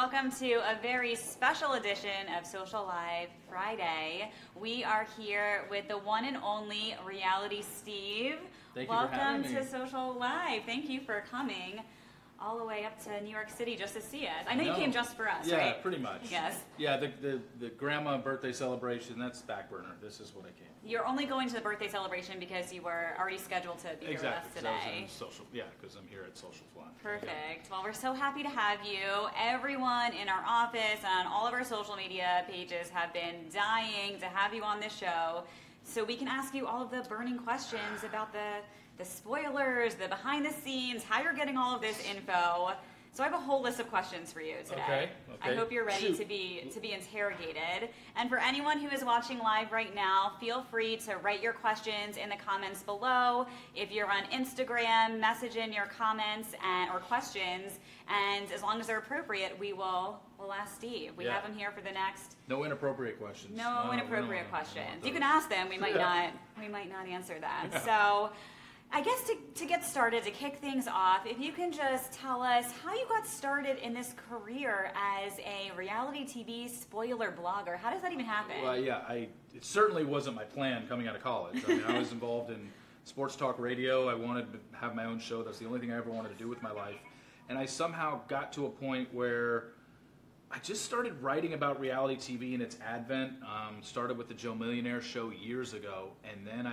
welcome to a very special edition of Social Live Friday. We are here with the one and only Reality Steve. Thank you for having me. Welcome to Social Live. Thank you for coming all the way up to New York City just to see us. I know you came just for us, yeah, right? Yeah, pretty much. Yes. Yeah, the grandma birthday celebration, that's back burner. This is what I came. You're only going to the birthday celebration because you were already scheduled to be here with us today. Because I'm here at SocialFly. Perfect. Yeah. Well, we're so happy to have you. Everyone in our office and on all of our social media pages have been dying to have you on this show so we can ask you all of the burning questions about the spoilers, the behind the scenes, how you're getting all of this info. So I have a whole list of questions for you today. Okay. I hope you're ready to be interrogated. And for anyone who is watching live right now, feel free to write your questions in the comments below. If you're on Instagram, message in your comments or questions, and as long as they're appropriate, we'll ask Steve. We have him here for the next. No inappropriate questions. No inappropriate questions. You can ask them. We might not answer them. So. I guess to get started, to kick things off, if you can just tell us how you got started in this career as a reality TV spoiler blogger. How does that even happen? Well, yeah, it certainly wasn't my plan coming out of college. I mean, I was involved in sports talk radio. I wanted to have my own show. That's the only thing I ever wanted to do with my life. And I somehow got to a point where I just started writing about reality TV and its advent. Started with the Joe Millionaire show years ago, and then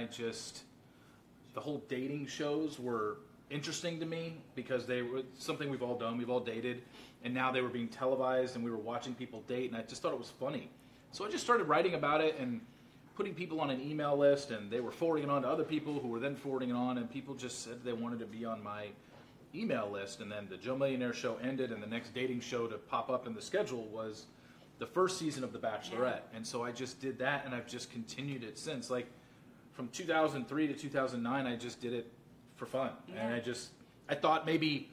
the whole dating shows were interesting to me because they were something we've all done. We've all dated, and now they were being televised, and we were watching people date, and I just thought it was funny. So I just started writing about it and putting people on an email list, and they were forwarding it on to other people who were then forwarding it on, and people just said they wanted to be on my email list. And then the Joe Millionaire show ended, and the next dating show to pop up in the schedule was the first season of The Bachelorette. And so I just did that, and I've just continued it since. Like, from 2003 to 2009, I just did it for fun. Yeah. And I thought maybe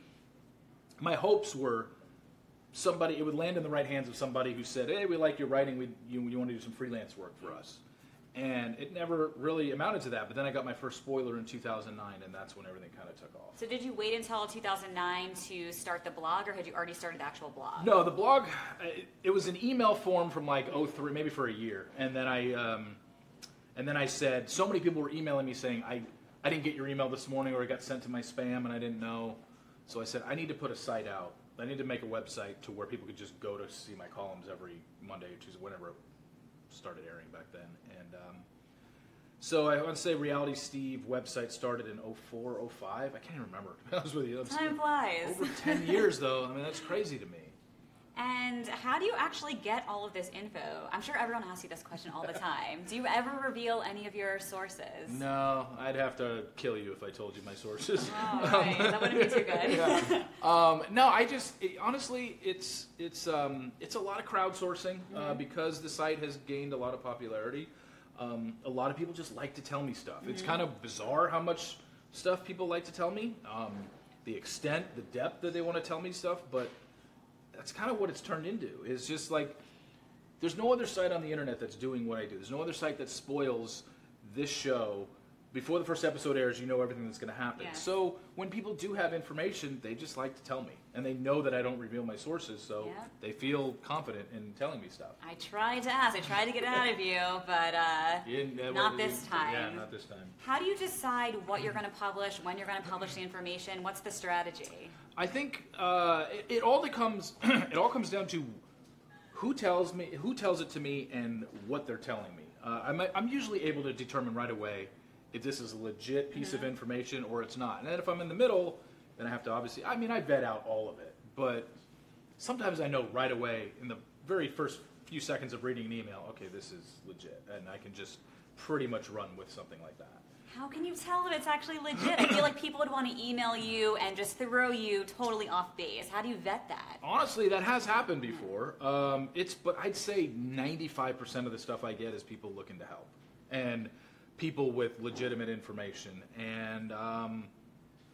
my hopes were it would land in the right hands of somebody who said, hey, we like your writing, you want to do some freelance work for us. And it never really amounted to that. But then I got my first spoiler in 2009, and that's when everything kind of took off. So did you wait until 2009 to start the blog, or had you already started the actual blog? No, the blog, it was an email form from like 2003, maybe for a year. And then I said, so many people were emailing me saying, I didn't get your email this morning, or it got sent to my spam and I didn't know. So I said, I need to put a site out. I need to make a website to where people could just go to see my columns every Monday or Tuesday, whenever it started airing back then. And so I want to say Reality Steve website started in 04, 05. I can't even remember, to be honest with you. Time flies. Over 10 years, though. I mean, that's crazy to me. And how do you actually get all of this info? I'm sure everyone asks you this question all the time. Do you ever reveal any of your sources? No, I'd have to kill you if I told you my sources. Oh, right. That wouldn't be too good. Yeah. No, honestly, it's a lot of crowdsourcing because the site has gained a lot of popularity. A lot of people just like to tell me stuff. It's kind of bizarre how much stuff people like to tell me, the extent, the depth that they want to tell me stuff, but that's kind of what it's turned into. It's just like, there's no other site on the internet that's doing what I do. There's no other site that spoils this show. Before the first episode airs, you know everything that's going to happen. Yes. So when people do have information, they just like to tell me. And they know that I don't reveal my sources, so they feel confident in telling me stuff. I tried to ask. I tried to get it out of you, but not this time. Yeah, not this time. How do you decide what you're going to publish, when you're going to publish the information? What's the strategy? I think it all comes down to who tells it to me and what they're telling me. I'm usually able to determine right away if this is a legit piece of information or it's not. And then if I'm in the middle, then I have to I vet out all of it. But sometimes I know right away in the very first few seconds of reading an email, okay, this is legit. And I can just pretty much run with something like that. How can you tell if it's actually legit? I feel like people would want to email you and just throw you totally off base. How do you vet that? Honestly, that has happened before. But I'd say 95% of the stuff I get is people looking to help. And people with legitimate information, and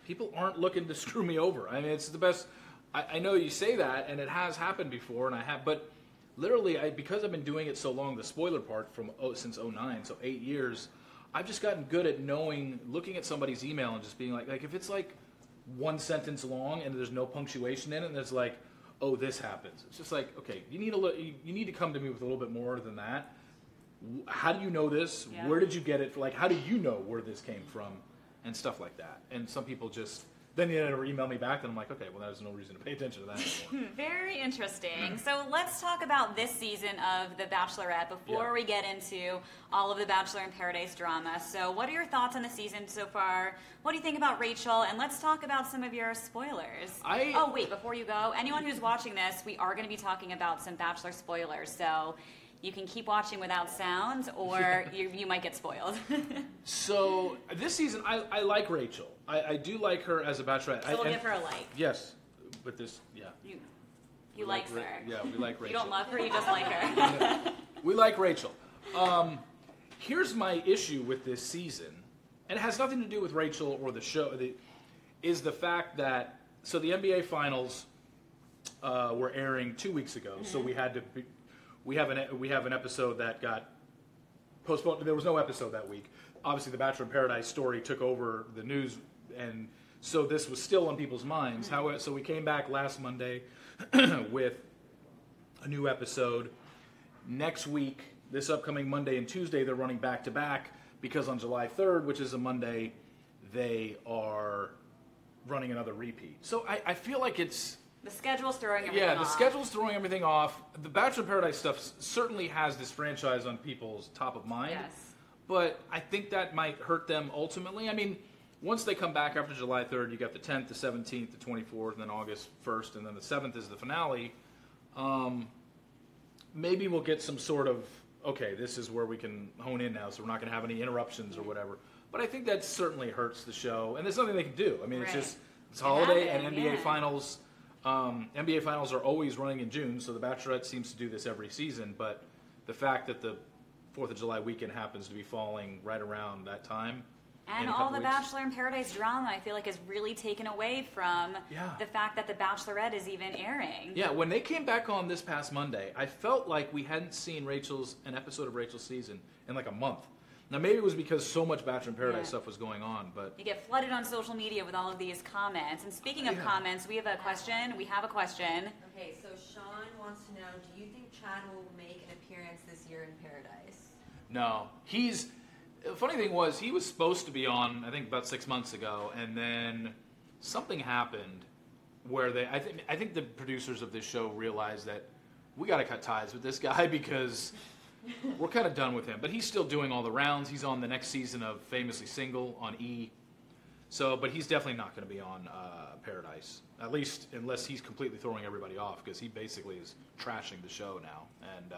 people aren't looking to screw me over. I mean, it's the best. I know you say that, and it has happened before, but literally, because I've been doing it so long, the spoiler part since 2009, so 8 years, I've just gotten good at looking at somebody's email and just being like if it's like one sentence long and there's no punctuation in it, and it's like, oh, this happens. It's just like, okay, you need to come to me with a little bit more than that. How do you know this? Yeah. Where did you get it? Like, how do you know where this came from? And stuff like that. And some people just, then you email me back, and I'm like, okay, well, there's no reason to pay attention to that anymore. Very interesting. So let's talk about this season of The Bachelorette before we get into all of the Bachelor in Paradise drama. So what are your thoughts on the season so far? What do you think about Rachel? And let's talk about some of your spoilers. Oh, wait, before you go, anyone who's watching this, we are going to be talking about some Bachelor spoilers. So you can keep watching without sound, or you might get spoiled. So this season, I like Rachel. I do like her as a Bachelorette. So we'll give her a like. Yes, but this, You like her. Yeah, we like Rachel. You don't love her, you just like her. We like Rachel. Here's my issue with this season, and it has nothing to do with Rachel or the show, is the fact that, so the NBA Finals were airing 2 weeks ago, so we had to we have an episode that got postponed. There was no episode that week. Obviously, the Bachelor in Paradise story took over the news, and so this was still on people's minds. However, so we came back last Monday with a new episode. Next week, this upcoming Monday and Tuesday, they're running back to back because on July 3rd, which is a Monday, they are running another repeat. So I feel like it's... The schedule's throwing everything off. Yeah, the schedule's throwing everything off. The Bachelor in Paradise stuff certainly has this franchise on people's top of mind. Yes. But I think that might hurt them ultimately. I mean, once they come back after July 3rd, you got the 10th, the 17th, the 24th, and then August 1st, and then the 7th is the finale. Maybe we'll get some sort of, okay, this is where we can hone in now, so we're not going to have any interruptions or whatever. But I think that certainly hurts the show, and there's nothing they can do. I mean, it's holiday and NBA Finals. NBA Finals are always running in June, so the Bachelorette seems to do this every season, but the fact that the 4th of July weekend happens to be falling right around that time. And all the Bachelor in Paradise drama, I feel like, is really taken away from the fact that the Bachelorette is even airing. Yeah, when they came back on this past Monday, I felt like we hadn't seen an episode of Rachel's season in like a month. Now, maybe it was because so much Bachelor in Paradise stuff was going on, but... You get flooded on social media with all of these comments. And speaking of comments, we have a question. Okay, so Sean wants to know, do you think Chad will make an appearance this year in Paradise? No. The funny thing was, he was supposed to be on, I think, about 6 months ago, and then something happened where I think the producers of this show realized that we got to cut ties with this guy because... We're kind of done with him, but he's still doing all the rounds. He's on the next season of Famously Single on E. So, but he's definitely not going to be on Paradise, at least unless he's completely throwing everybody off, because he basically is trashing the show now. And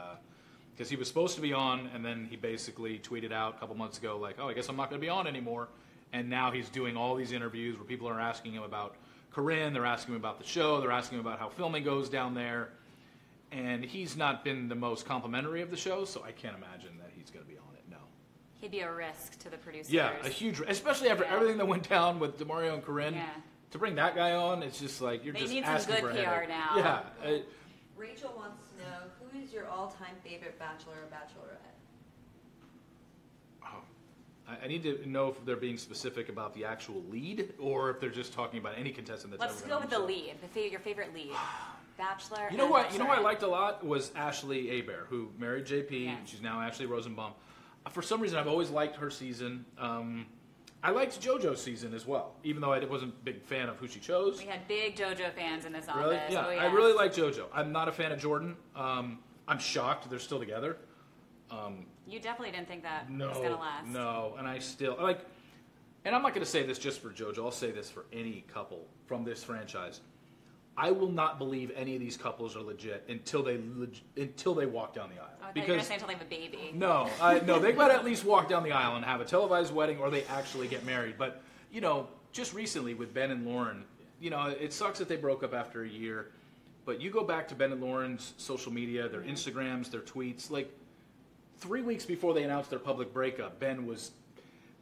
because he was supposed to be on, and then he basically tweeted out a couple months ago, like, oh, I guess I'm not going to be on anymore. And now he's doing all these interviews where people are asking him about Corinne, they're asking him about the show, they're asking him about how filming goes down there. And he's not been the most complimentary of the show, so I can't imagine that he's going to be on it, no. He'd be a risk to the producers. Yeah, a huge risk, especially after everything that went down with DeMario and Corinne. Yeah. To bring that guy on, it's just like, you're just asking for a headache. They need some good PR now. Yeah. Rachel wants to know, who is your all-time favorite Bachelor or Bachelorette? Oh, I need to know if they're being specific about the actual lead, or if they're just talking about any contestant that's Let's go with the lead, your favorite lead. Bachelor. You know what? You know what I liked a lot was Ashley Aber, who married JP. Yes. She's now Ashley Rosenbaum. For some reason, I've always liked her season. I liked JoJo's season as well, even though I wasn't a big fan of who she chose. We had big JoJo fans in this office. Really? Yeah, I really like JoJo. I'm not a fan of Jordan. I'm shocked they're still together. You definitely didn't think that was going to last. No, and I still like. And I'm not going to say this just for JoJo. I'll say this for any couple from this franchise. I will not believe any of these couples are legit until they walk down the aisle. Oh, I thought you were going to say until they have a baby. No, they got to at least walk down the aisle and have a televised wedding, or they actually get married. But just recently with Ben and Lauren, it sucks that they broke up after a year. But you go back to Ben and Lauren's social media, their Instagrams, their tweets. Like 3 weeks before they announced their public breakup, Ben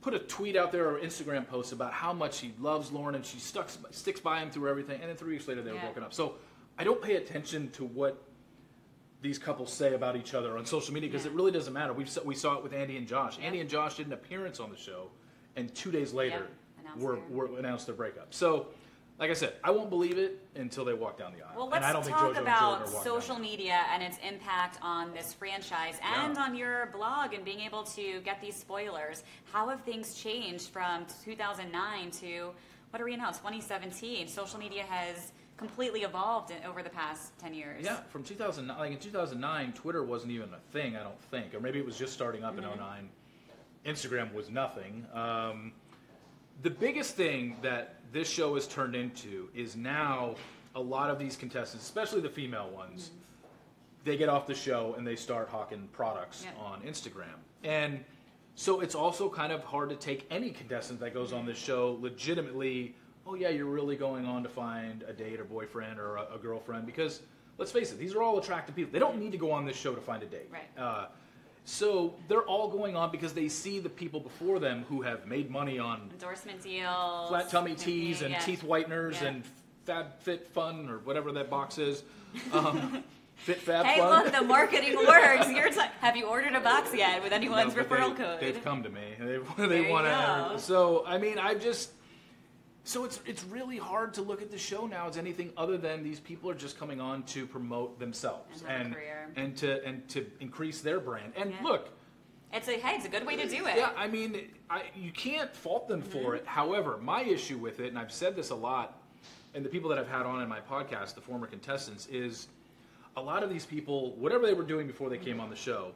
put a tweet out there or Instagram post about how much he loves Lauren and she sticks by him through everything, and then 3 weeks later they were broken up. So I don't pay attention to what these couples say about each other on social media because it really doesn't matter. We saw it with Andy and Josh. Yep. Andy and Josh did an appearance on the show, and 2 days later announced their breakup. So like I said, I won't believe it until they walk down the aisle. Well, and I let's don't talk think JoJo about and Jordan are walking social down the aisle. media and its impact on this franchise and Yeah. on your blog and being able to get these spoilers. How have things changed from 2009 to, what are we in now, 2017? Social media has completely evolved over the past 10 years. Yeah, from 2009, like in 2009, Twitter wasn't even a thing, I don't think. Or maybe it was just starting up in 2009. Instagram was nothing. The biggest thing that this show has turned into is now a lot of these contestants, especially the female ones, they get off the show and they start hawking products on Instagram. And so it's also kind of hard to take any contestant that goes on this show legitimately, oh yeah, you're really going on to find a date or boyfriend or a girlfriend, because let's face it, these are all attractive people. They don't need to go on this show to find a date. Right. So they're all going on because they see the people before them who have made money on Endorsement deals. flat tummy teas and yeah. teeth whiteners Yeah. and FabFitFun or whatever that box is. FitFab Hey, Fun. look, the marketing works. Have you ordered a box yet with anyone's No, but referral code? They've come to me. They There you want go. to. So I mean, So it's really hard to look at the show now as anything other than these people are just coming on to promote themselves And have a career. and to increase their brand. And Yeah. look, It's a good way to do it. yeah, I mean, you can't fault them for it. However, my issue with it, and I've said this a lot, and the people that I've had on in my podcast, the former contestants, is a lot of these people, whatever they were doing before they came on the show,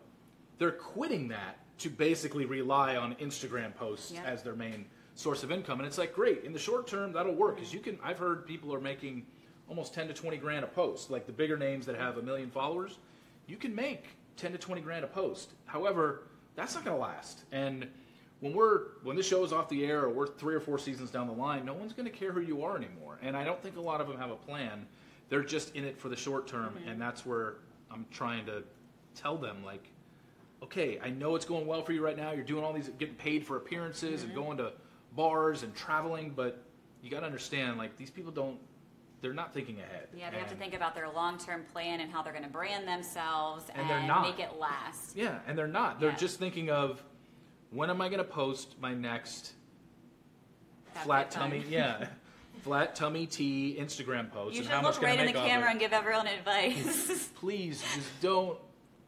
they're quitting that to basically rely on Instagram posts Yeah. as their main source of income. And it's like, great, in the short term, that'll work. Because I've heard people are making almost 10 to 20 grand a post. Like the bigger names that have 1 million followers, you can make 10 to 20 grand a post. However, that's not going to last. And when this show is off the air or we're 3 or 4 seasons down the line, no one's going to care who you are anymore. And I don't think a lot of them have a plan. They're just in it for the short term, and that's where I'm trying to tell them, like, okay, I know it's going well for you right now. You're doing all these, getting paid for appearances and going to bars and traveling, but you got to understand, like, these people they're not thinking ahead. Yeah, they have to think about their long-term plan and how they're going to brand themselves And they're not. make it last. Yeah, and they're not. They're Yeah. just thinking of, when am I going to post my next That flat good time. tummy, flat tummy tea Instagram post? You and should how much look can I right in make the off camera it? and give everyone advice. Please, just don't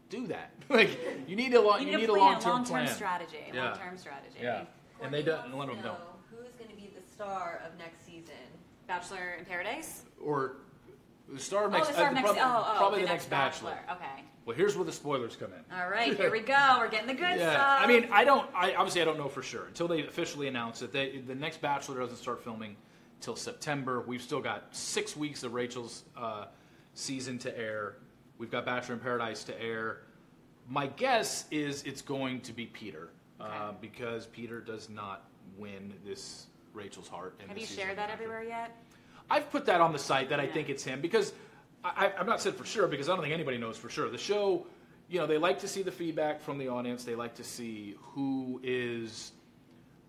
do that. Like, you need a long-term plan. strategy. Yeah. Long-term strategy. Yeah, and Courtney they don't. A wants lot to of them don't. know who's going to be the star of next season? Bachelor in Paradise? Or the star of next, the star of next. probably the the next Bachelor. Okay. Well, here's where the spoilers come in. All right, here we go. We're getting the good stuff. I mean, I obviously don't know for sure until they officially announce it. The next Bachelor doesn't start filming till September. We've still got 6 weeks of Rachel's season to air. We've got Bachelor in Paradise to air. My guess is it's going to be Peter, because Peter does not win this Rachel's heart. Have you shared that everywhere yet? I've put that on the site that I think it's him, because I've not said for sure, because I don't think anybody knows for sure. The show, they like to see the feedback from the audience. They like to see who is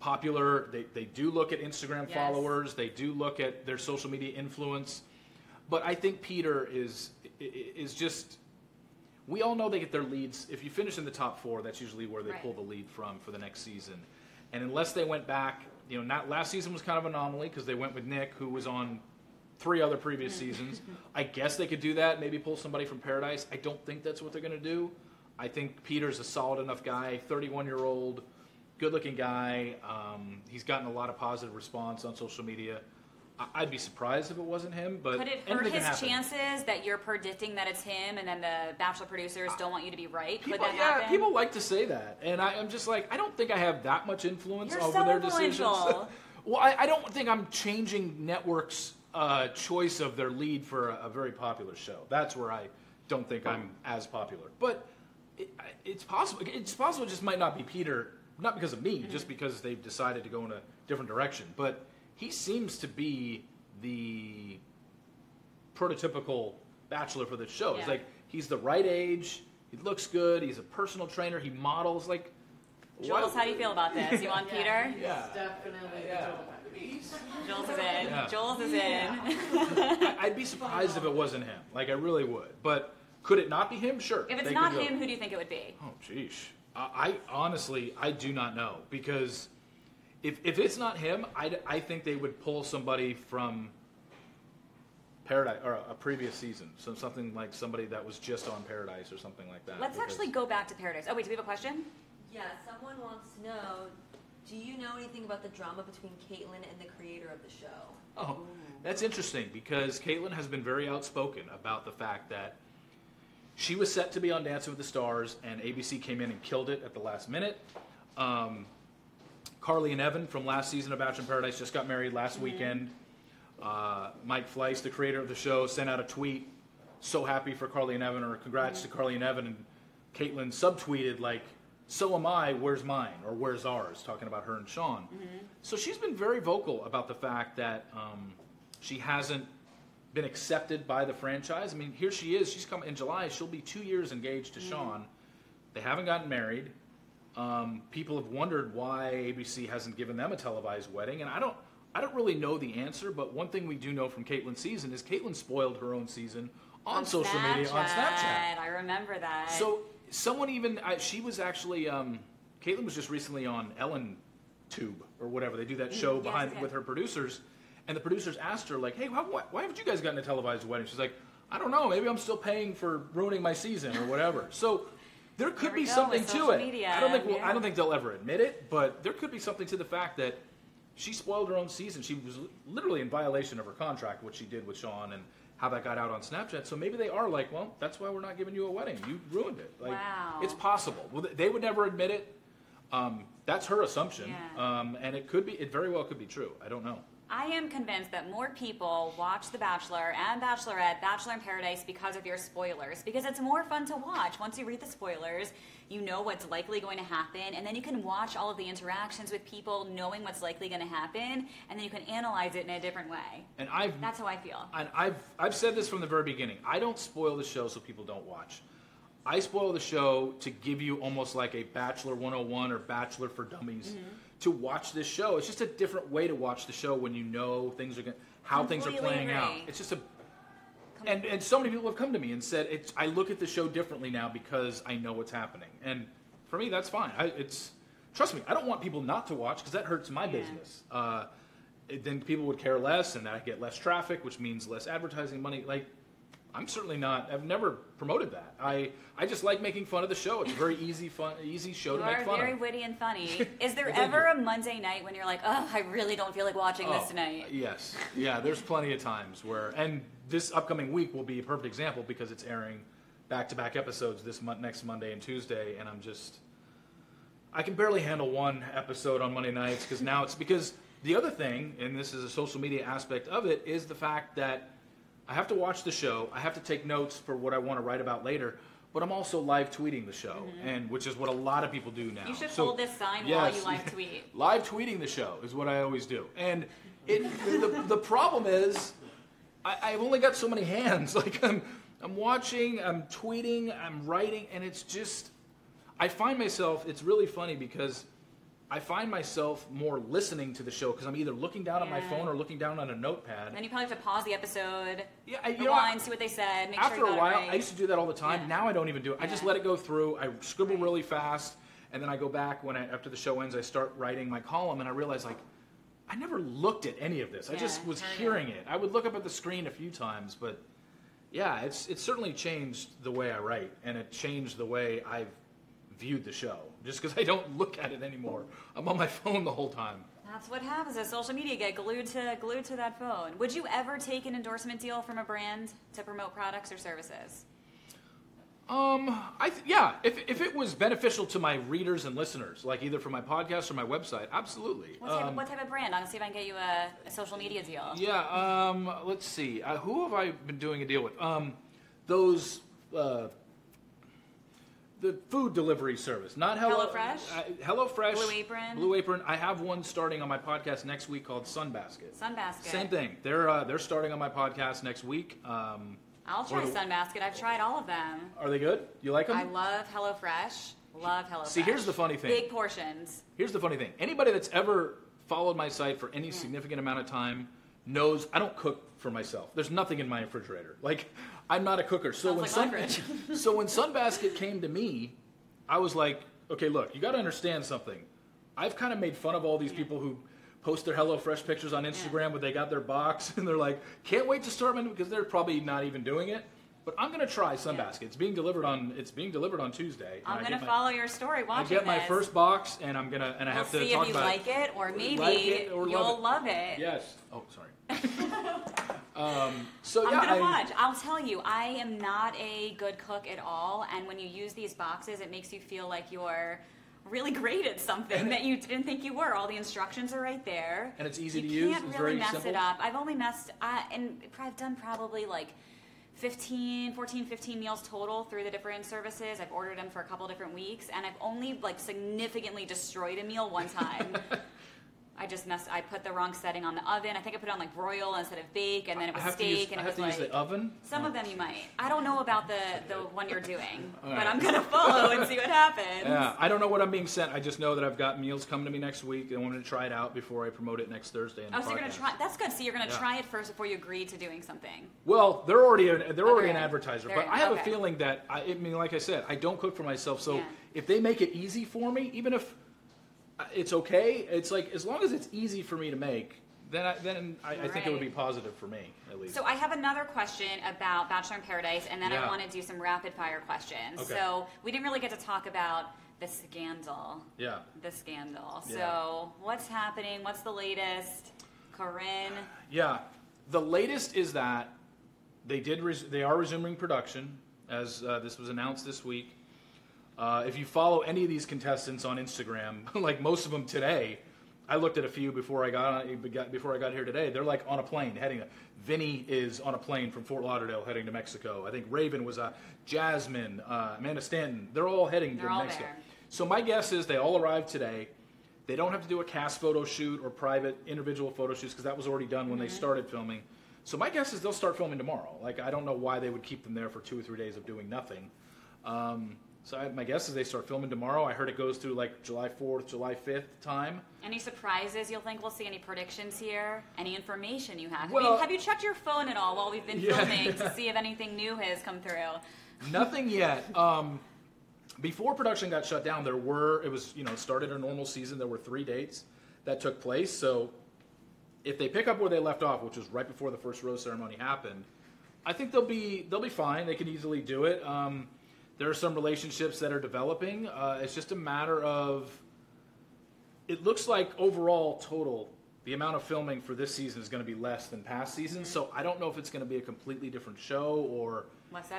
popular. They do look at Instagram followers. They do look at their social media influence. But I think Peter is just... We all know they get their leads. If you finish in the top 4, that's usually where they pull the lead from for the next season. And unless they went back, not last season was kind of an anomaly because they went with Nick, who was on 3 other previous seasons. I guess they could do that, maybe pull somebody from Paradise. I don't think that's what they're going to do. I think Peter's a solid enough guy, 31-year-old, good-looking guy. He's gotten a lot of positive response on social media. I'd be surprised if it wasn't him, but could it hurt anything can his happen. chances that you're predicting that it's him and then the Bachelor producers don't want you to be right? Could People, that happen? people like to say that, and I'm just like, I don't think I have that much influence You're over so their decisions. influential. Well, I don't think I'm changing networks' choice of their lead for a very popular show. That's where I don't think I'm as popular. But it's possible. It's possible it just might not be Peter, not because of me, just because they've decided to go in a different direction. But he seems to be the prototypical Bachelor for the show. Yeah. It's like he's the right age. He looks good. He's a personal trainer. He models. Like, Jules, how do you feel about this? You want Peter? Yeah. Definitely. Jules is in. Yeah. Jules is in. I'd be surprised if it wasn't him. Like, I really would. But could it not be him? Sure. If it's They not could go- him, who do you think it would be? Oh, jeez. I honestly, I do not know. Because if it's not him, I think they would pull somebody from Paradise or a previous season, so something like somebody that was just on Paradise or something like that. Let's actually go back to Paradise. Oh wait, do we have a question? Yeah, someone wants to know, do you know anything about the drama between Caitlyn and the creator of the show? Oh, that's interesting because Caitlyn has been very outspoken about the fact that she was set to be on Dancing with the Stars, and ABC came in and killed it at the last minute. Carly and Evan from last season of Bachelor in Paradise just got married last weekend. Mike Fleiss, the creator of the show, sent out a tweet, so happy for Carly and Evan, or congrats to Carly and Evan, and Caitlyn subtweeted like, so am I, where's mine, or where's ours, talking about her and Sean. So she's been very vocal about the fact that she hasn't been accepted by the franchise. I mean, here she is, she's come in July, she'll be 2 years engaged to Sean. They haven't gotten married. People have wondered why ABC hasn't given them a televised wedding, and I don't really know the answer, but one thing we do know from Caitlyn's season is Caitlyn spoiled her own season on social media, on Snapchat. I remember that. So someone even, she was actually, Caitlyn was just recently on Ellen Tube, or whatever. They do that show with her producers, and the producers asked her, like, hey, why haven't you guys gotten a televised wedding? She's like, I don't know, maybe I'm still paying for ruining my season, or whatever. So there could be something to it. Media. I don't think they'll ever admit it, but there could be something to the fact that she spoiled her own season. She was literally in violation of her contract, what she did with Sean, and how that got out on Snapchat. So maybe they are like, well, that's why we're not giving you a wedding. You ruined it. Like, wow. It's possible. Well, they would never admit it. That's her assumption. Yeah. And it very well could be true. I don't know. I am convinced that more people watch The Bachelor and Bachelorette, Bachelor in Paradise because of your spoilers. Because it's more fun to watch. Once you read the spoilers, you know what's likely going to happen, and then you can watch all of the interactions with people knowing what's likely going to happen, and then you can analyze it in a different way. And that's how I feel. And I've said this from the very beginning. I don't spoil the show so people don't watch. I spoil the show to give you almost like a Bachelor 101 or Bachelor for Dummies to watch this show. It's just a different way to watch the show when you know things are how things are playing out. It's just and so many people have come to me and said, I look at the show differently now because I know what's happening. And for me, that's fine. Trust me, I don't want people not to watch because that hurts my business. Then people would care less, and I get less traffic, which means less advertising money. Like, I'm certainly not. I've never promoted that. I just like making fun of the show. It's a very easy show to make fun of. You are very witty and funny. Is there ever a Monday night when you're like, oh, I really don't feel like watching this tonight? Yes. Yeah, there's plenty of times where, and this upcoming week will be a perfect example because it's airing back-to-back episodes next Monday and Tuesday, and I can barely handle one episode on Monday nights because the other thing, and this is a social media aspect of it, is the fact that I have to watch the show. I have to take notes for what I want to write about later, but I'm also live tweeting the show, and which is what a lot lot of people do now. You should hold this sign while you live tweet. Live tweeting the show is what I always do, and the problem is I've only got so many hands. Like I'm watching, I'm tweeting, I'm writing, and it's just I find myself. It's really funny because I find myself more listening to the show because I'm either looking down at my phone or looking down on a notepad. Then you probably have to pause the episode, rewind, see what they said, make after sure you got a while, it right. I used to do that all the time. Now I don't even do it. I just let it go through. I scribble really fast, and then I go back after the show ends. I start writing my column, and I realize I never looked at any of this. I just was hearing it. I would look up at the screen a few times, but yeah, it's certainly changed the way I write, and it changed the way I've viewed the show. Just because I don't look at it anymore. I'm on my phone the whole time. That's what happens as social media get glued to that phone. Would you ever take an endorsement deal from a brand to promote products or services? If it was beneficial to my readers and listeners, like either for my podcast or my website, absolutely. What type of brand? I'll see if I can get you a social media deal. Yeah, let's see. Who have I been doing a deal with? Those the food delivery service, not HelloFresh. HelloFresh. Blue Apron. Blue Apron. I have one starting on my podcast next week called Sunbasket. Sunbasket. Same thing. They're starting on my podcast next week. I'll try Sunbasket. I've tried all of them. Are they good? You like them? I love HelloFresh. Love HelloFresh. See, here's the funny thing. Big portions. Here's the funny thing. Anybody that's ever followed my site for any significant amount of time knows I don't cook for myself. There's nothing in my refrigerator. Like, I'm not a cooker. So when Sunbasket came to me, I was like, okay, look, you got to understand something. I've kind of made fun of all these people who post their HelloFresh pictures on Instagram where they got their box and they're like, can't wait to start my new, because they're probably not even doing it. But I'm gonna try Sunbasket. It's being delivered on Tuesday. I'm gonna follow your story. Watching I get my first box, and I have to talk about it. See if you like it, or maybe you'll love it. Yes. Oh, sorry. I'm gonna watch. I'll tell you, I am not a good cook at all, and when you use these boxes, it makes you feel like you're really great at something that you didn't think you were. All the instructions are right there, and it's easy to use. You can't really mess it up. I've only I've done probably like 15 meals total through the different services. I've ordered them for a couple different weeks, and I've only like significantly destroyed a meal one time. I put the wrong setting on the oven. I think I put it on like broil instead of bake, and then it was steak, and it was like... I have to use the oven? Some of them you might. I don't know about the one you're doing, but I'm going to follow and see what happens. Yeah, I don't know what I'm being sent. I just know that I've got meals coming to me next week, and I wanted to try it out before I promote it next Thursday. So you're going to try... That's good. So you're going to try it first before you agree to doing something. Well, they're already an advertiser, but I have a feeling that, like I said, I don't cook for myself, so if they make it easy for me, even if it's okay, it's like, as long as it's easy for me to make, then I think it would be positive for me, at least. So I have another question about Bachelor in Paradise, and then I want to do some rapid fire questions. Okay. So we didn't really get to talk about the scandal. Yeah. The scandal. So what's happening? What's the latest? Corinne? Yeah. The latest is that they are resuming production, as this was announced this week. If you follow any of these contestants on Instagram, like most of them today, I looked at a few before I got here today. They're like on a plane heading. Vinny is on a plane from Fort Lauderdale heading to Mexico. I think Raven was Jasmine, Amanda Stanton. They're all heading to Mexico. There. So my guess is they all arrived today. They don't have to do a cast photo shoot or private individual photo shoots because that was already done when they started filming. So my guess is they'll start filming tomorrow. Like, I don't know why they would keep them there for 2 or 3 days of doing nothing. So my guess is they start filming tomorrow. I heard it goes through like July 4th, July 5th time. Any surprises you'll think we'll see? Any predictions here? Any information you have? Well, have you checked your phone at all while we've been filming to see if anything new has come through? Nothing yet. Before production got shut down, it was started a normal season. There were 3 dates that took place. So if they pick up where they left off, which was right before the first rose ceremony happened, I think they'll be fine. They can easily do it. There are some relationships that are developing. It's just a matter of, it looks like overall total, the amount of filming for this season is going to be less than past seasons. So I don't know if it's going to be a completely different show or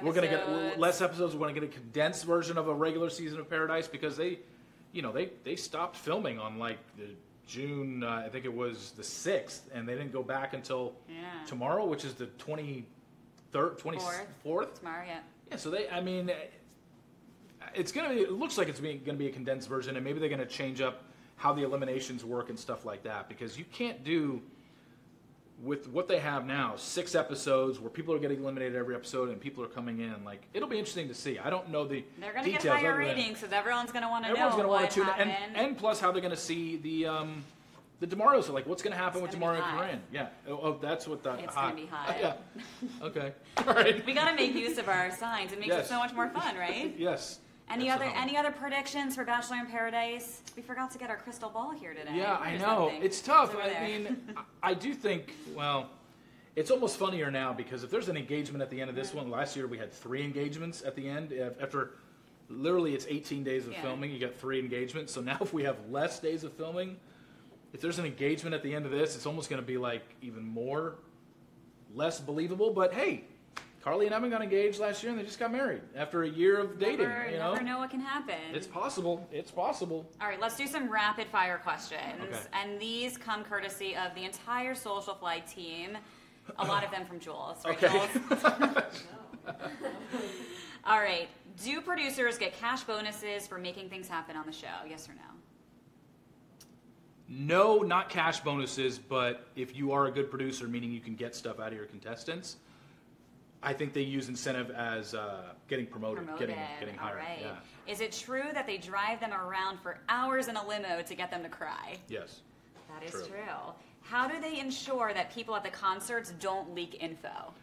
we're going to get less episodes. We're going to get a condensed version of a regular season of Paradise because they stopped filming on like the June, I think it was the 6th, and they didn't go back until tomorrow, which is the 24th. Tomorrow, yeah. Yeah, so it looks like it's going to be a condensed version, and maybe they're going to change up how the eliminations work and stuff like that, because you can't do, with what they have now, 6 episodes where people are getting eliminated every episode and people are coming in. Like, it'll be interesting to see. I don't know the details. They're going to get higher ratings, because everyone's going to want to know what happened. And plus how they're going to see the DeMarios. So like, what's going to happen with DeMario and Corinne? Yeah. Oh, that's what the It's going to be hot. Yeah. Okay. All right. We got to make use of our signs. It makes it so much more fun, right? Yes. Any other predictions for Bachelor in Paradise? We forgot to get our crystal ball here today. Yeah, I know. It's tough. I mean, I do think, well, it's almost funnier now because if there's an engagement at the end of this one, last year we had 3 engagements at the end. After literally it's 18 days of filming, you got 3 engagements. So now if we have less days of filming, if there's an engagement at the end of this, it's almost going to be like even less believable. But hey, Carly and Evan got engaged last year, and they just got married after a year of dating. Never know what can happen. It's possible. It's possible. All right, let's do some rapid-fire questions. Okay. And these come courtesy of the entire SocialFly team, a lot of them from Jules. Right, okay. Jules? All right. Do producers get cash bonuses for making things happen on the show? Yes or no? No, not cash bonuses, but if you are a good producer, meaning you can get stuff out of your contestants, I think they use incentive as getting promoted. Getting hired. All right. Yeah. Is it true that they drive them around for hours in a limo to get them to cry? Yes. That is true. How do they ensure that people at the concerts don't leak info?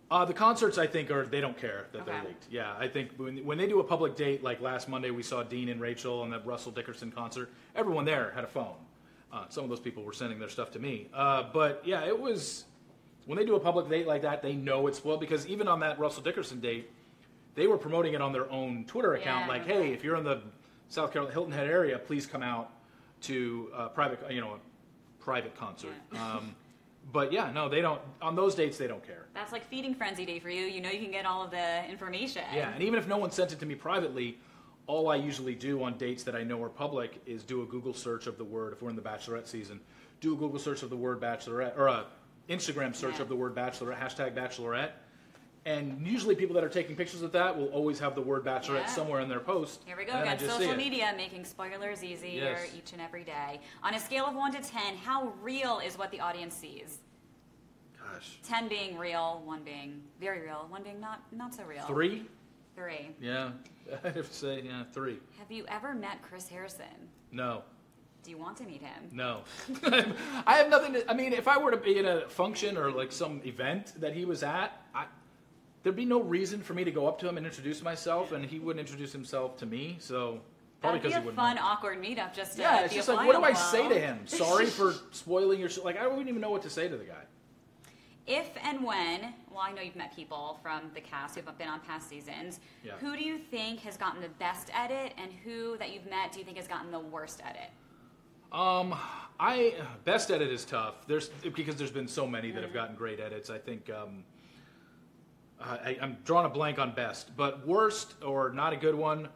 The concerts, I think, they don't care that they're leaked. Yeah, I think when they do a public date, like last Monday we saw Dean and Rachel on the Russell Dickerson concert, everyone there had a phone. Some of those people were sending their stuff to me. But yeah, it was, when they do a public date like that, they know it's spoiled, because even on that Russell Dickerson date, they were promoting it on their own Twitter account, like, hey, if you're in the South Carolina Hilton Head area, please come out to a private concert. Yeah. But yeah, no, they don't, on those dates, they don't care. That's like feeding frenzy day for you. You know you can get all of the information. Yeah, and even if no one sent it to me privately, all I usually do on dates that I know are public is do a Google search of the word, if we're in the Bachelorette season, do a Google search of the word Bachelorette, or a Instagram search of the word Bachelorette, hashtag Bachelorette. And usually people that are taking pictures of that will always have the word Bachelorette somewhere in their post. Here we go again, social media making spoilers easier each and every day. On a scale of 1 to 10, how real is what the audience sees? Gosh. 10 being real, 1 being very real, 1 being not so real. 3? 3. Yeah, I'd have to say, 3. Have you ever met Chris Harrison? No. Do you want to meet him? No. I have nothing to, I mean, if I were to be in a function or like some event that he was at, there'd be no reason for me to go up to him and introduce myself, and he wouldn't introduce himself to me, so probably because he wouldn't. That'd be a fun, awkward meetup just to it's just like, what do I say to him? Sorry for spoiling your show. Like, I wouldn't even know what to say to the guy. If and when, well, I know you've met people from the cast who've been on past seasons. Yeah. Who do you think has gotten the best edit, and who that you've met do you think has gotten the worst edit? Best edit is tough. Because there's been so many that have gotten great edits. I think I'm drawing a blank on best, but worst or not a good one.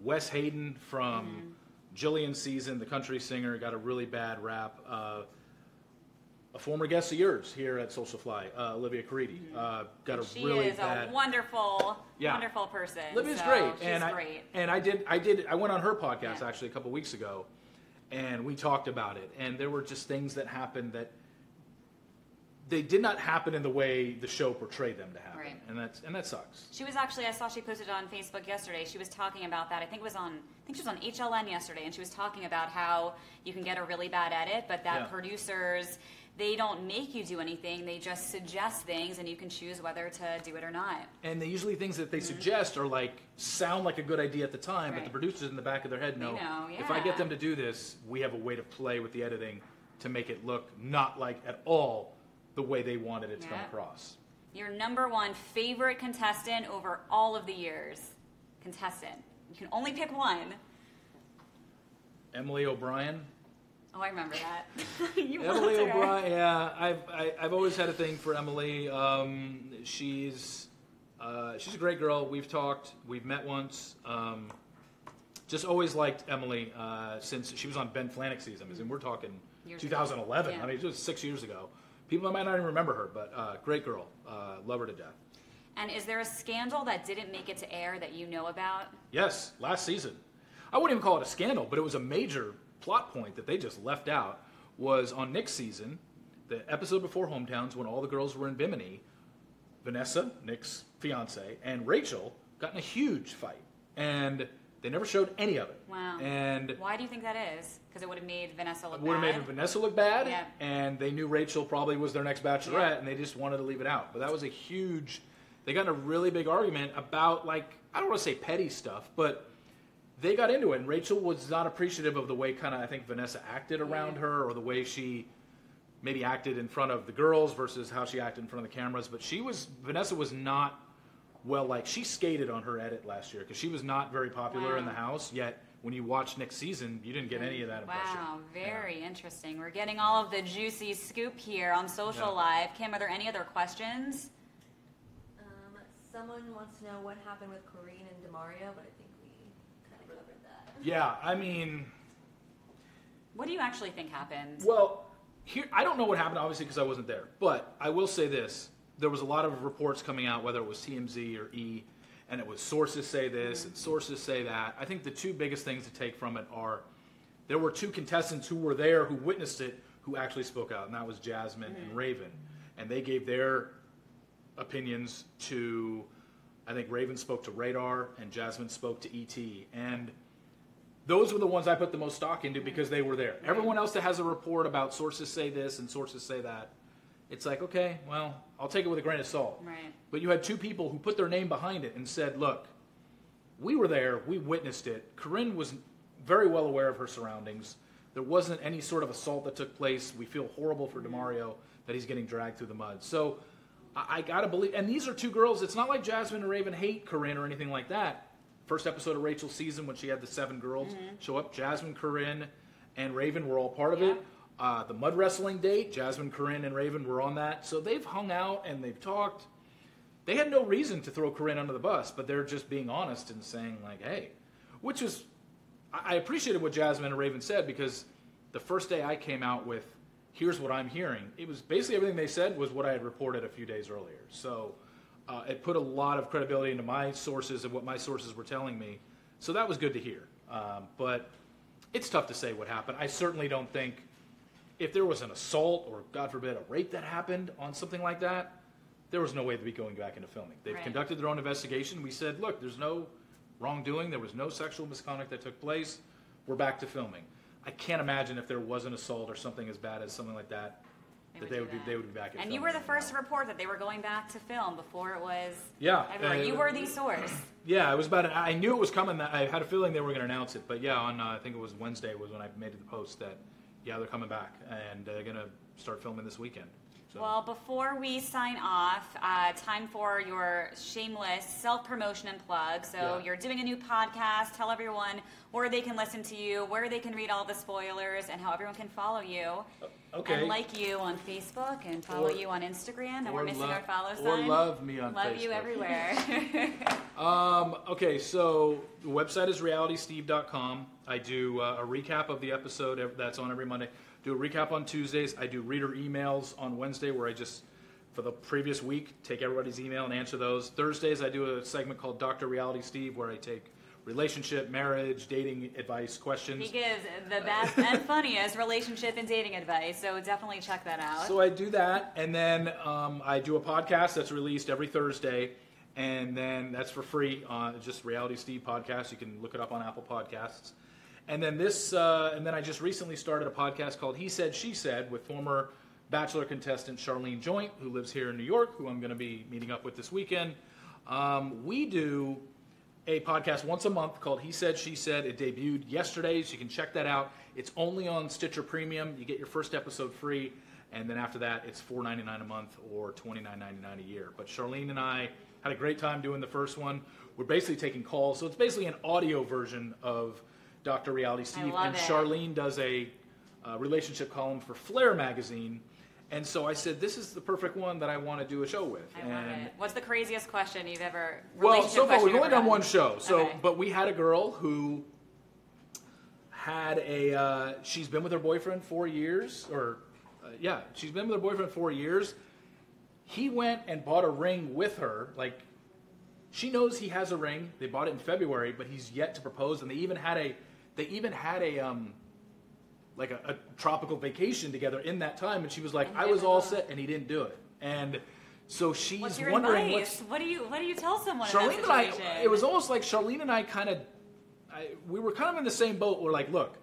Wes Hayden from Jillian's season, the country singer, got a really bad rap. A former guest of yours here at SocialFly, Olivia Caridi, got a really bad. She is a wonderful person. Olivia's great, and I went on her podcast actually a couple weeks ago, and we talked about it, and there were just things that happened that they did not happen in the way the show portrayed them to happen, and that sucks. She was actually, I saw she posted on Facebook yesterday. She was talking about that. I think she was on HLN yesterday, and she was talking about how you can get a really bad edit, but that producers, they don't make you do anything. They just suggest things, and you can choose whether to do it or not. And usually things that they suggest are sound like a good idea at the time, but the producers in the back of their head know, if I get them to do this, we have a way to play with the editing to make it look not like at all the way they wanted it to come across. Your number 1 favorite contestant over all of the years. Contestant. You can only pick one. Emily O'Brien. Oh, I remember that. Emily O'Brien. Yeah, I've always had a thing for Emily. She's a great girl. We've talked. We've met once. Just always liked Emily since she was on Ben Flajnik's season. And we're talking 2011. I mean, it was 6 years ago. People might not even remember her, but great girl. Love her to death. And is there a scandal that didn't make it to air that you know about? Yes, last season. I wouldn't even call it a scandal, but it was a major plot point that they just left out. Was on Nick's season, the episode before Hometowns, when all the girls were in Bimini, Vanessa, Nick's fiance, and Rachel got in a huge fight. And they never showed any of it. Wow. And why do you think that is? Because it would have made Vanessa look bad? It would have made Vanessa look bad, and they knew Rachel probably was their next Bachelorette, and they just wanted to leave it out. But that was a huge... They got in a really big argument about, I don't want to say petty stuff, but they got into it, and Rachel was not appreciative of the way I think Vanessa acted around her, or the way she maybe acted in front of the girls versus how she acted in front of the cameras. But Vanessa was not... Well, she skated on her edit last year because she was not very popular in the house, yet when you watch Nick's season, you didn't get any of that impression. Wow, very interesting. We're getting all of the juicy scoop here on SocialLIVE. Kim, are there any other questions? Someone wants to know what happened with Corinne and DeMario, but I think we kind of covered that. Yeah, I mean... What do you actually think happened? Well, I don't know what happened, obviously, because I wasn't there. But I will say this. There was a lot of reports coming out, whether it was TMZ or E, and it was sources say this and sources say that. I think the two biggest things to take from it are there were 2 contestants who were there, who witnessed it, who actually spoke out, and that was Jasmine and Raven. And they gave their opinions to, I think Raven spoke to Radar and Jasmine spoke to ET. And those were the ones I put the most stock into because they were there. Everyone else that has a report about sources say this and sources say that, it's like, okay, well, I'll take it with a grain of salt. Right. But you had 2 people who put their name behind it and said, look, we were there, we witnessed it. Corinne was very well aware of her surroundings. There wasn't any sort of assault that took place. We feel horrible for DeMario that he's getting dragged through the mud. So I got to believe, and these are two girls. It's not like Jasmine and Raven hate Corinne or anything like that. First episode of Rachel's season when she had the 7 girls show up, Jasmine, Corinne, and Raven were all part of it. The mud wrestling date, Jasmine, Corinne, and Raven were on that. So they've hung out and they've talked. They had no reason to throw Corinne under the bus, but they're just being honest and saying, like, hey, which was, I appreciated what Jasmine and Raven said, because the first day I came out with, here's what I'm hearing, it was basically everything they said was what I had reported a few days earlier. So it put a lot of credibility into my sources and what my sources were telling me. So that was good to hear. But it's tough to say what happened. I certainly don't think if there was an assault or, God forbid, a rape that happened on something like that, there was no way to be going back into filming. They've conducted their own investigation. We said, look, there's no wrongdoing. There was no sexual misconduct that took place. We're back to filming. I can't imagine if there was an assault or something as bad as something like that, they would be back in. And you were the first to report that they were going back to film before it was. Yeah, you were the source. Yeah, it was about. I knew it was coming. I had a feeling they were going to announce it. But yeah, on I think it was Wednesday was when I made the post that they're coming back and they're going to start filming this weekend. So. Well, before we sign off, time for your shameless self-promotion and plug. So you're doing a new podcast. Tell everyone where they can listen to you, where they can read all the spoilers, and how everyone can follow you. Okay. And like you on Facebook and follow you on Instagram. And we're missing our follow sign. Or love me on Facebook. Love you everywhere. Okay, so the website is realitysteve.com. I do a recap of the episode that's on every Monday. Do a recap on Tuesdays. I do reader emails on Wednesday where I just, for the previous week, take everybody's email and answer those. Thursdays, I do a segment called Dr. Reality Steve where I take relationship, marriage, dating advice questions. He gives the best and funniest relationship and dating advice, so definitely check that out. So I do that, and then I do a podcast that's released every Thursday, and then that's for free, just Reality Steve Podcast. You can look it up on Apple Podcasts. And then and then I just recently started a podcast called He Said, She Said with former Bachelor contestant Charlene Joint, who lives here in New York, who I'm going to be meeting up with this weekend. We do a podcast once a month called He Said, She Said. It debuted yesterday, so you can check that out. It's only on Stitcher Premium. You get your first episode free, and then after that, it's $4.99 a month or $29.99 a year. But Charlene and I had a great time doing the first one. We're basically taking calls, so it's basically an audio version of Dr. Reality Steve. And Charlene does a relationship column for Flair magazine. And so I said, this is the perfect one that I want to do a show with. I love it. What's the craziest question you've ever... Well, so far we've only done one show. So, But we had a girl who had she's been with her boyfriend 4 years. She's been with her boyfriend 4 years. He went and bought a ring with her. Like, she knows he has a ring. They bought it in February, but he's yet to propose. And they even had a tropical vacation together in that time, and she was like, I was all set, and he didn't do it. And so she's what's your wondering advice? What do you tell someone Charlene in that situation? And I, it was almost like Charlene and I we were kind of in the same boat. We're like, look,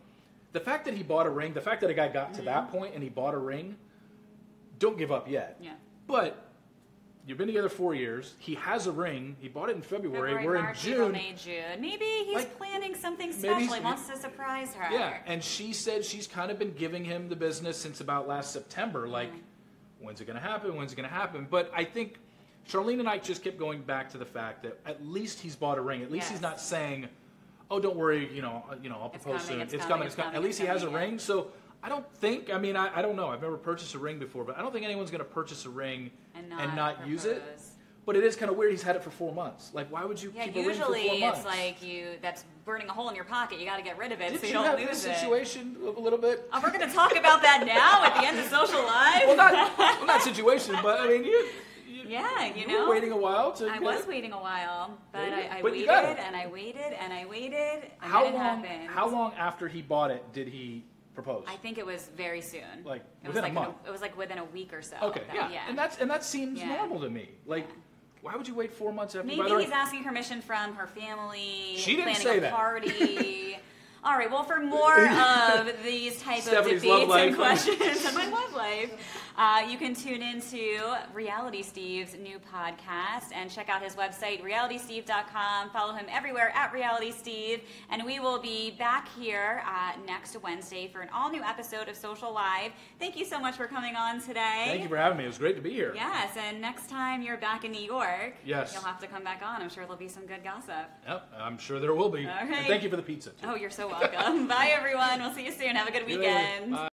the fact that he bought a ring, the fact that a guy got to that point and he bought a ring, don't give up yet. Yeah. But you've been together 4 years. He has a ring. He bought it in February. We're March, in June. May, June. Maybe he's planning something special. He wants to surprise her. Yeah, and she said she's kind of been giving him the business since about last September. Like, when's it going to happen? When's it going to happen? But I think Charlene and I just kept going back to the fact that at least he's bought a ring. At least he's not saying, "Oh, don't worry, I'll propose soon. It's coming. At least he has a ring." So I don't think. I mean, I don't know. I've never purchased a ring before, but I don't think anyone's going to purchase a ring and not use it. But it is kind of weird. He's had it for 4 months. Like, why would you keep a ring for 4 months? Usually it's like that's burning a hole in your pocket. You got to get rid of it so you don't lose it. Did you have this situation a little bit? We're going to talk about that now at the end of SocialLIVE. Well, not situation, but I mean, you were waiting a while I was waiting a while, but I waited and I waited and I waited. And then it happened. How long after he bought it did he propose? I think it was very soon. Like within a month. It was like within a week or so. Okay, and that seems normal to me. Like, why would you wait 4 months after? Maybe he's asking permission from her family. She didn't planning say a that. Party. All right, well, for more of these type of Stephanie's debates love and life. questions and my love life, you can tune into Reality Steve's new podcast and check out his website, realitysteve.com. Follow him everywhere at Reality Steve. And we will be back here next Wednesday for an all-new episode of Social Live. Thank you so much for coming on today. Thank you for having me. It was great to be here. Yes, and next time you're back in New York, Yes. you'll have to come back on. I'm sure there'll be some good gossip. Yep, I'm sure there will be. All right. And thank you for the pizza, too. Oh, you're so welcome. Bye, everyone. We'll see you soon. Have a good See you later. weekend. Bye.